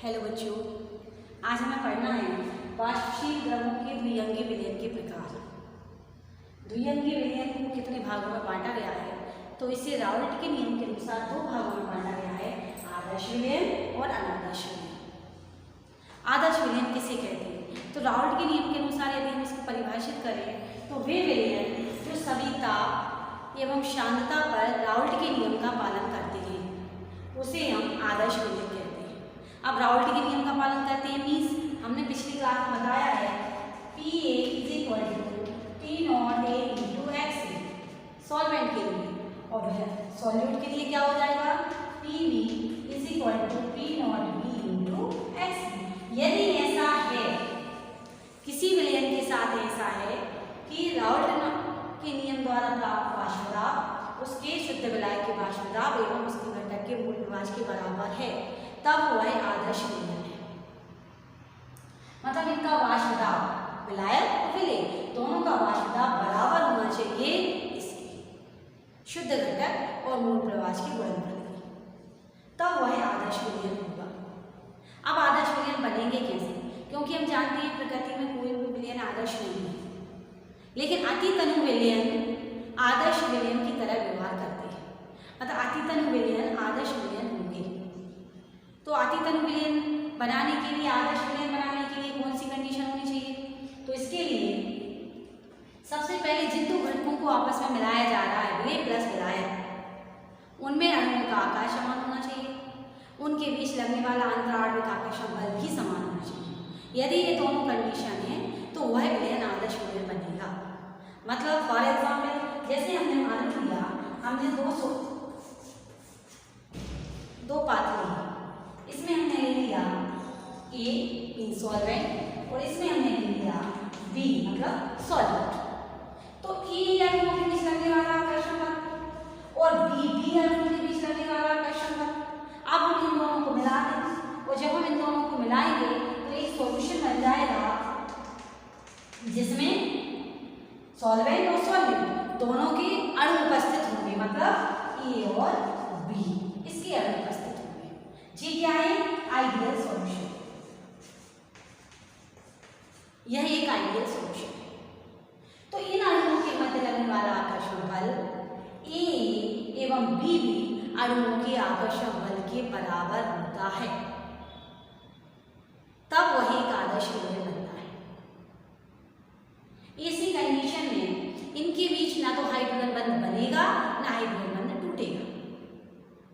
Hello बच्चों, आज हमें पढ़ना है वाष्पशील द्रवों के द्विअंगी विलयन के प्रकार। द्विअंगी विलयन को कितने भागों में बांटा गया है? तो इसे राउल्ट के नियम के अनुसार दो भागों में बांटा गया है, आदर्श विलयन और अनादर्श विलयन। आदर्श विलयन किसे कहते हैं? तो राउल्ट के नियम के अनुसार यदि हम इसको परिभाषित करें तो वे विलयन जो सभी ताप एवं शांतता पर राउल्ट के नियम का पालन करते हैं उसे हम आदर्श विलयन कहते हैं। अब राउल्ट के नियम का पालन करते हैं मीन्स हमने पिछली क्लास में बताया है PA = T0A × XA सॉल्वेंट के लिए, और सॉल्यूट के लिए क्या हो जाएगा PV = P0B × XB। यदि ऐसा है, किसी विलयन के साथ ऐसा है कि राउल्ट के नियम द्वारा प्राप्त वाष्प दाब उसके शुद्ध विलायक के वाष्प दाब एवं उसके घटक के मूल प्रवाह के बराबर है, तब वह आदर्श विलयन है। मतलब इनका वाष्प दाब विलायक और विलयन दोनों का वाष्प दाब बराबर होना चाहिए इसके शुद्ध घटक और मूल प्रवाह के गुणनफल के, तब वह आदर्श विलयन होगा। अब आदर्श विलयन बनेंगे कैसे? क्योंकि हम जानते हैं प्रकृति में कोई भी विलयन आदर्श नहीं है, लेकिन अतितनु विलयन आदर्श विलयन की तरह व्यवहार करते हैं। मतलब अतितनु विलयन आदर्श विलयन होंगे। तो अतितनु विलयन बनाने के लिए, आदर्श विलयन बनाने के लिए कौन सी कंडीशन होनी चाहिए? तो इसके लिए सबसे पहले जिन दो घटकों को आपस में मिलाया जा रहा है विलय प्लस विलायक, उनमें अणुओं का आकार समान होना चाहिए, उनके बीच लगने वाला अंतराण्विक आकर्षण बल भी समान होना चाहिए। यदि ये दोनों कंडीशन है तो वह विलयन आदर्श विलयन बनेगा। मतलब फॉर एग्जाम्पल जैसे हमने मान लिया हमने दो पात्र लिए, इसमें हमने ले लिया A मीन सॉल्वेंट और इसमें हमने ले लिया B मतलब सॉल्वेंट। तो E अणुओं के बीच लगने वाला आकर्षण बल और B अणुओं के बीच लगने वाला आकर्षण बल। अब हम इन दोनों को मिला दें और जब हम इन दोनों को मिलाएंगे तो एक सॉल्यूशन बन जाएगा जिसमें सॉल्वेंट और सॉल्यूट दोनों के अणु उपस्थित होंगे, मतलब A और B इसके अणु उपस्थित होंगे। जी क्या है? Ideal solution. यह एक आइडियल सॉल्यूशन है। तो इन अणुओं के मध्य लगने वाला आकर्षण बल A एवं B भी अणुओं के आकर्षण बल के बराबर होता है, तब वह एक आदर्श विलयन बनता है। ऐसी कंडीशन में इनके बीच ना तो हाइड्रोजन बंध बनेगा ना हाइड्रोजन बंध टूटेगा,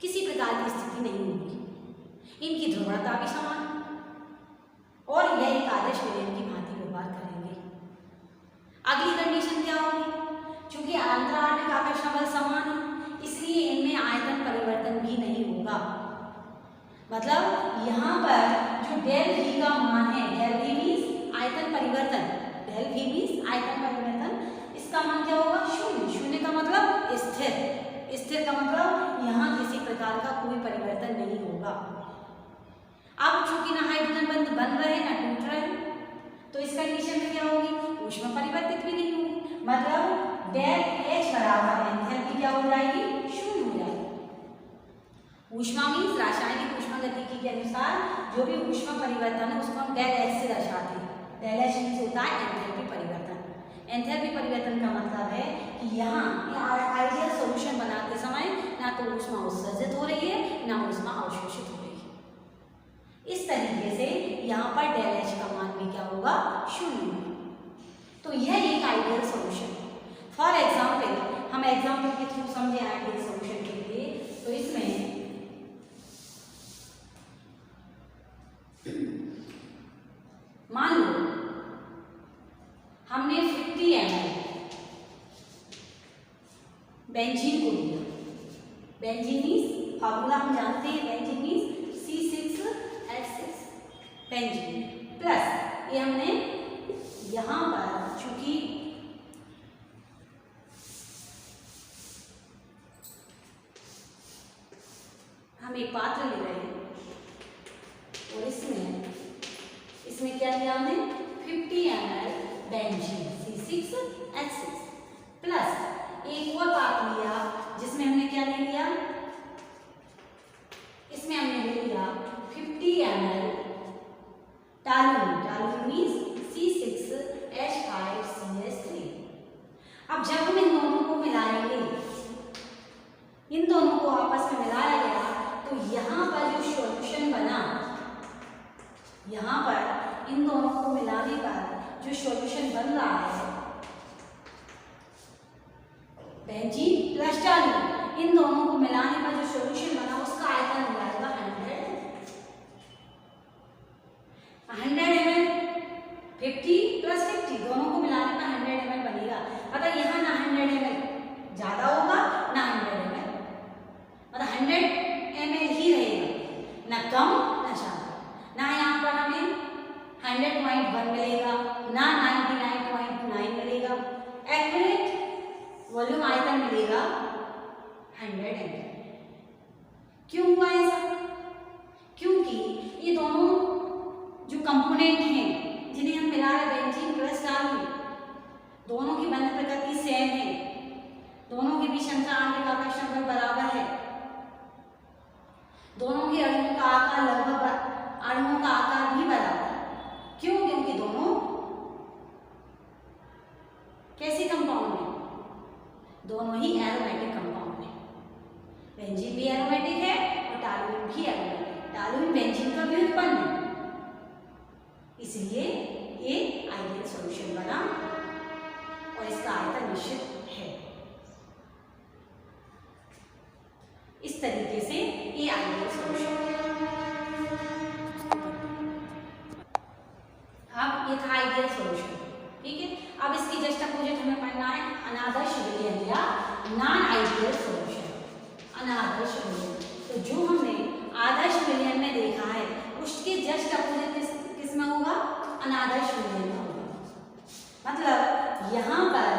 किसी प्रकार की स्थिति नहीं होगी, इनकी ध्रुवणता भी समान और यह एक आदर्श विलयन की भांति व्यवहार करेंगे। अगली कंडीशन क्या होगी? चूंकि अंतराण्विक आकर्षण बल समान है इसलिए इनमें आयतन परिवर्तन भी नहीं होगा। मतलब यहाँ पर जो डेल V का मान है, डेल V मीन्स आयतन परिवर्तन, डेल V मीन्स आयतन परिवर्तन, इसका मान क्या होगा? शून्य। शून्य का मतलब स्थिर, स्थिर का मतलब यहाँ किसी प्रकार का कोई परिवर्तन नहीं होगा। अब चूंकि ना हाइड्रोजन बंध बन रहे ना टूट रहे तो इस कंडीशन में क्या होगी? ऊष्मा परिवर्तित भी नहीं होगी। मतलब डेल H बराबर एंथैल्पी क्या हो जाएगी? शून्य हो जाएगी। ऊष्मा मीन्स रासायनिक ऊष्मागतिकी के अनुसार जो भी ऊष्मा परिवर्तन है उसको हम डेल H से दर्शाते हैं। डेल H मीन्स होता है एंथैल्पी परिवर्तन। एंथैल्पी परिवर्तन का मतलब है कि यहाँ आइडियल सॉल्यूशन बनाते समय ना तो ऊष्मा उत्सर्जित हो रही है ना ऊष्मा अवशोषित हो रही है। इस तरीके से यहाँ पर डेल H का मान भी क्या होगा? शून्य। तो यह एक आइडियल सॉल्यूशन है। फॉर एग्जाम्पल हम एग्जाम्पल के थ्रू समझे आइडियल सॉल्यूशन के लिए। तो इसमें मान लो हमने 50 ml बेंजीन को लिया। बेंजीन मीन्स फार्मूला हम जानते हैं, benzene means C6H6 benzene plus ये हमने यहाँ पर चूंकि हम एक पात्र ले रहे हैं और इसमें क्या लिया हमने? 50 ml बेंजीन C6H6 प्लस एक और पात्र लिया जिसमें हमने क्या ले लिया? इसमें हमने ले लिया 50 ml टॉलूइन मीन्स C6H5CH3। अब जब हम इन दोनों को मिलाएंगे, इन दोनों को आपस में मिलाया गया तो यहाँ पर जो सॉल्यूशन बना, यहाँ पर इन दोनों को मिलाने पर जो सॉल्यूशन बन रहा है बेंजीन प्लस टॉलूइन, इन दोनों को मिलाने पर जो सॉल्यूशन बना उसका आयतन हो जाएगा 100 ml। 50 प्लस 50 दोनों को मिलाने पर 100 ml बनेगा। मतलब यहाँ ना 100 ml ज्यादा होगा ना 100 ml, मतलब 100 ml ही रहेगा, ना कम ना ज्यादा। ना यहाँ पर हमें 100.1 मिलेगा ना 99.9 मिलेगा, एक्यूरेट वॉल्यूम आयतन मिलेगा 100 ml। क्यों हुआ ऐसा? क्योंकि ये दोनों जो कंपोनेंट हैं जिन्हें हम मिला रहे बेंजीन प्लस टॉलूइन, दोनों की बंध प्रकृति सेम है, दोनों के बीच अंतर आणविक आकर्षण बल बराबर है, दोनों के अणुओं का आकार लगभग अणुओं का आकार भी बराबर है। क्यों? क्योंकि दोनों कैसे कंपाउंड है? दोनों ही एरोमेटिक कंपाउंड है। बेंजीन भी एरोमेटिक है और टॉलूइन भी एरोमेटिक। टॉलूइन बेंजीन का व्युत्पन्न है, इसलिए ये आइडियल सॉल्यूशन बना और इसका आयतन निश्चित है। इस तरीके से ये आइडियल सॉल्यूशन है। अब ये था आइडियल सॉल्यूशन, ठीक है। अब इसकी जस्ट अपोजिट हमें पढ़ना है अनादर्श विलयन या नॉन आइडियल सॉल्यूशन। अनादर्श विलयन, तो जो हमने आदर्श विलयन में देखा है उसके जस्ट अपोजिट किस में होगा? अनादर्श विलयन में होगा। मतलब यहाँ पर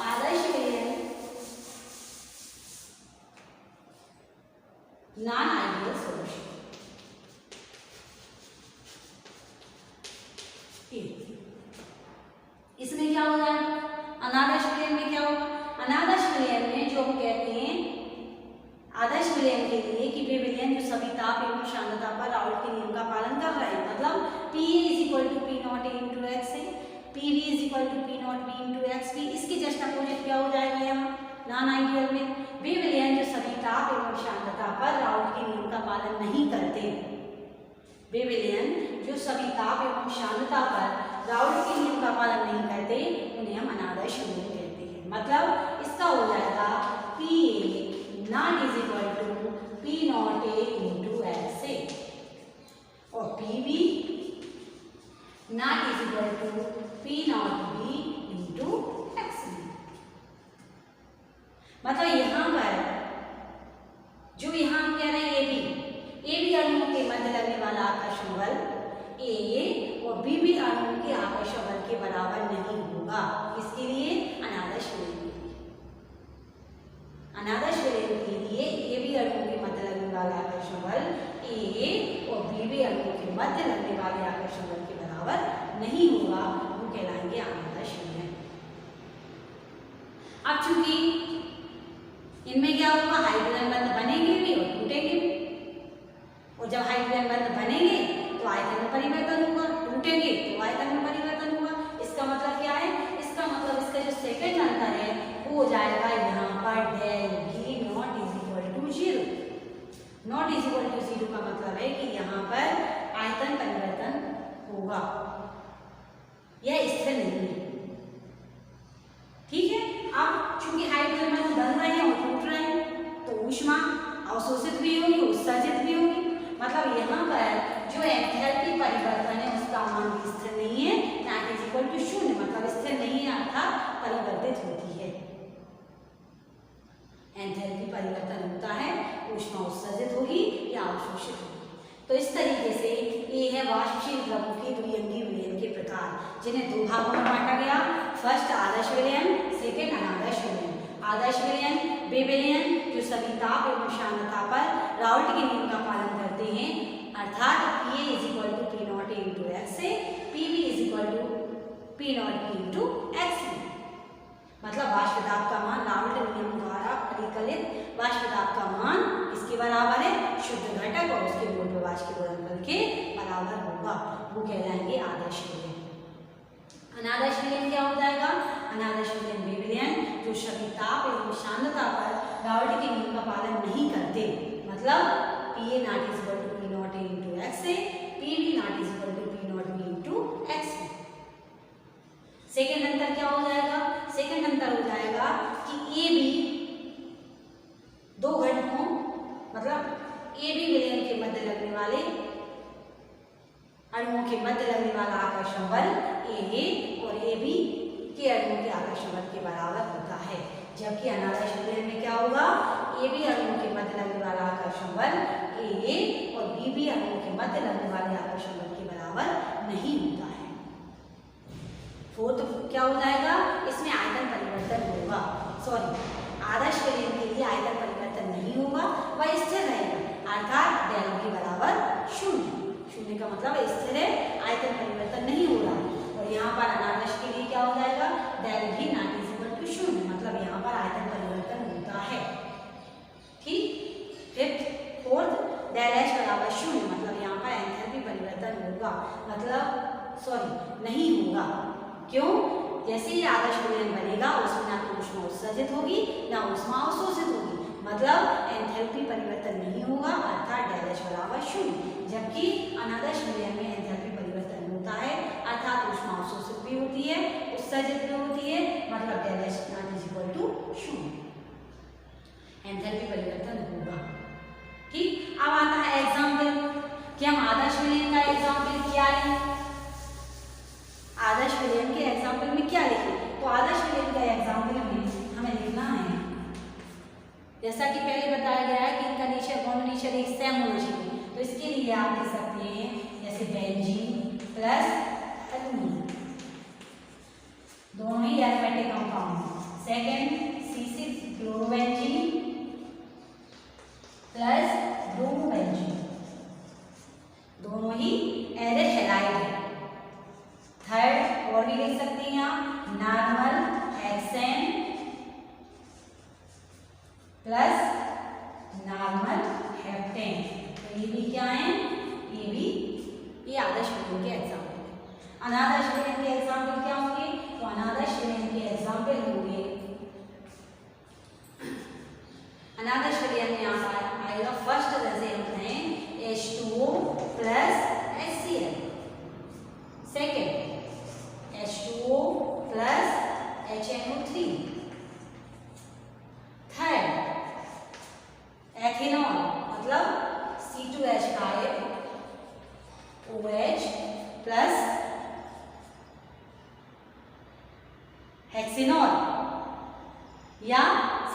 आदर्श विलयन नॉन आइडियल सॉल्यूशन, इसमें क्या हो जाएगा? अनादर्श विलयन में क्या होगा? अनादर्श विलयन में जो हम कहते हैं आदर्श विलयन के लिए कि वे विलयन जो सभी ताप एवं सांद्रता पर राउल्ट के नियम का पालन कर रहे हैं, मतलब PA = P0A × x है, PV = P0B × xP। इसके जस्ट अपोजिट क्या हो जाएगा यहाँ नॉन आइडियल में? वे विलयन जो सभी ताप एवं सांद्रता पर राउल्ट के नियम का पालन नहीं करते। वे विलयन जो सभी ताप एवं सांद्रता पर राउल्ट के नियम का पालन नहीं करते उन्हें हम अनादर्श विलयन कहते हैं। मतलब इसका हो जाएगा PA not is equal to P0A into XA और PB not is equal to P0B into XB। मतलब यहाँ पर जो यहाँ हम कह रहे हैं AB अणुओं के मध्य लगने वाला आकर्षण बल AA और BB अणुओं के आकर्षण बल के बराबर नहीं होगा। इसके लिए अनादर्श विलयन के लिए AB अणुओं के मध्य लगने वाला आकर्षण बल AA और BB अणुओं के मध्य लगने वाले आकर्षण बल के बराबर नहीं होगा, वो कहलाएंगे अनादर्श विलयन। अब चूंकि इनमें क्या होगा? हाइड्रोजन बंध बनेंगे भी और टूटेंगे भी, और जब हाइड्रोजन बंध बनेंगे तो आयतन में परिवर्तन होगा, टूटेंगे तो आयतन में परिवर्तन होगा। इसका मतलब क्या है? इसका मतलब इसका जो सेकंड अंतर है वो हो जाएगा यहाँ पर del V not is equal to 0। Naught is equal to 0 का मतलब है कि यहाँ पर आयतन परिवर्तन होगा, यह स्थिर नहीं है, ठीक है। अब चूंकि हाइड्रोजन बंध बन रहे हैं और टूट रहे हैं तो ऊष्मा अवशोषित भी होगी, उत्सर्जित भी होगी। मतलब यहाँ पर जो एंथैल्पी परिवर्तन है उसका मान भी स्थिर नहीं है, नॉट इज इक्वल टू 0, मतलब स्थिर नहीं है अर्थात परिवर्तित होती है। एंथैल्पी परिवर्तन होता है, ऊष्मा उत्सर्जित होगी या अवशोषित होगी। तो इस तरीके से ये है वाष्पशील द्रवों के द्विअंगी विलयन के प्रकार, जिन्हें दो भागों में बांटा गया। फर्स्ट आदर्श विलयन, सेकेंड अनादर्श विलयन। आदर्श विलयन वे विलयन जो सभी ताप एवं सांद्रता पर राउल्ट के नियम का पालन करते हैं, अर्थात PA = P0A × XA, PB = P0B × XB। मतलब वाष्प दाब का मान राउल्ट नियम द्वारा परिकलित वाष्प दाब का मान इसके बराबर है, शुद्ध घटक और उसके मोल प्रवाह के गुणनफल के बराबर बराबर होगा वो कहलाएंगे आदर्श विलयन। अनादर्श विलयन क्या हो जाएगा? अनादर्श विलयन वे विलयन जो सभी ताप एवं सांद्रता पर राउल्ट के नियम का पालन नहीं करते, मतलब Pa naught is equal to P naught A into x A, Pb naught is equal to P naught B into x. Second अंतर क्या हो जाएगा? सेकेंड अंतर हो जाएगा कि ए बी दो घटकों मतलब ए बी विलयन के मध्य लगने वाले अणुओं के मध्य लगने वाला आकर्षण बल ए और ए बी के अणुओं के आकर्षण बल के बराबर होता है, जबकि अनादर्श विलयन में क्या होगा? ए बी अणुओं के मध्य लगने वाला आकर्षण बल ए और बी बी अणुओं के मध्य लगने वाले आकर्षण बल के बराबर नहीं होता है। फोर्थ क्या हो जाएगा? इसमें आयतन परिवर्तन होगा, आदर्श विलयन के लिए आयतन परिवर्तन नहीं होगा, वह स्थिर रहेगा, अर्थात डेल V बराबर शून्य। शून्य का मतलब स्थिर है, आयतन परिवर्तन नहीं हो रहा है। और यहाँ पर अनादर्श के लिए क्या हो जाएगा? Del V naught is equal to शून्य, मतलब यहाँ पर आयतन परिवर्तन होता है। ठीक। फिफ्थ फोर्थ डेल H बराबर शून्य, मतलब यहाँ पर एंथैल्पी परिवर्तन होगा, मतलब नहीं होगा। क्यों? जैसे ही आदर्श विलयन बनेगा उसमें ना तो ऊष्मा उत्सर्जित होगी ना ऊष्मा अवशोषित होगी, मतलब एंथैल्पी परिवर्तन नहीं होगा, अर्थात डेल H बराबर शून्य। जबकि अनादर्श विलयन में एंथैल्पी परिवर्तन होता है, अर्थात ऊष्मा अवशोषित भी होती है, उत्सर्जित भी होती है, मतलब del H naught is equal to शून्य, एंथैल्पी परिवर्तन होगा। ठीक। अब आता है एग्जाम्पल कि हम आदर्श विलयन का एग्जाम्पल क्या लें? आदर्श विलयन के एग्जाम्पल में क्या लिखें? तो आदर्श विलयन का एग्जाम्पल में हमें लिखना है, जैसा कि पहले बताया गया है कि इनका नेचर बॉन्ड नेचर एक सेम होना चाहिए, तो इसके लिए आप लिख सकते हैं जैसे बेंजीन प्लस एल्यूमिनियम, दोनों ही aromatic compound. Second C6 chlorobenzene plus bromobenzene, दोनों ही एरिक हैलाइड है। थर्ड और भी लिख सकते हैं आप normal hexane plus normal heptane, तो ये भी क्या है? ये भी ये आदर्श विलयन के एग्जाम्पल है। अनादर्श विलयन के एग्जाम्पल क्या होंगे? तो अनादर्श विलयन के एग्जाम्पल होंगे, अनादर्श विलयन में यहाँ आएगा फर्स्ट, जैसे हम कहें H2O plus HCl, second H2O plus HNO3, third ethanol मतलब C2H5OH प्लस हेक्सेनॉल या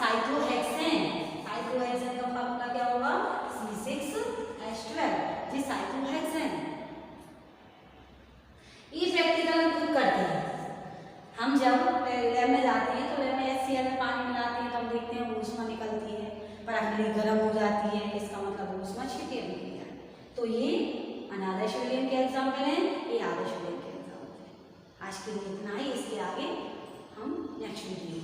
साइक्लोहेक्सेन। साइक्लोहेक्सेन का फॉर्मूला क्या होगा? C6H12, जी साइक्लोहेक्सेन। ये प्रैक्टिकल हम खुद करते हैं। हम जब लैब में जाते हैं तो लैब में HCl में पानी मिलाते हैं तो हम देखते हैं ऊष्मा निकलती है, पर अगली गर्म हो जाती है, इसका मतलब ऊष्मा छिपी हुई है। तो ये अनादर्श विलयन के एग्जाम्पल हैं, ये आदर्श विलयन के एग्जाम्पल हैं। आज के लिए इतना ही, इसके आगे हम नेक्स्ट वीडियो